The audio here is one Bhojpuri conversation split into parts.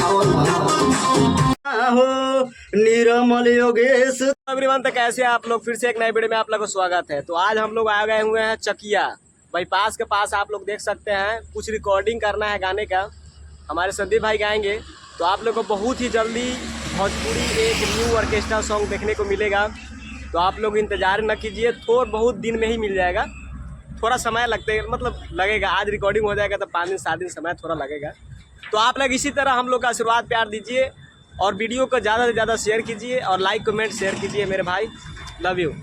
हो निर्मल योगेश। एवरीवन, तो कैसे हैं आप लोग? फिर से एक नए वीडियो में आप लोगों का स्वागत है। तो आज हम लोग आ गए हुए हैं चकिया बाईपास के पास। आप लोग देख सकते हैं कुछ रिकॉर्डिंग करना है गाने का, हमारे संदीप भाई गाएंगे। तो आप लोग को बहुत ही जल्दी भोजपुरी एक न्यू ऑर्केस्ट्रा सॉन्ग देखने को मिलेगा। तो आप लोग इंतज़ार न कीजिए, थोड़ा बहुत दिन में ही मिल जाएगा। थोड़ा समय लगेगा। आज रिकॉर्डिंग हो जाएगा तो 5 दिन 7 दिन समय थोड़ा लगेगा। तो आप लोग इसी तरह हम लोग का आशीर्वाद प्यार दीजिए और वीडियो को ज़्यादा से ज़्यादा शेयर कीजिए और लाइक कमेंट शेयर कीजिए मेरे भाई। Love you.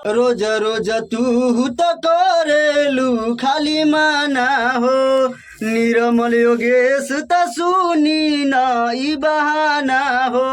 रोज रोज तू तो करेलू खाली माना हो, निर्मल योगेश त सुनी न ई बहाना हो।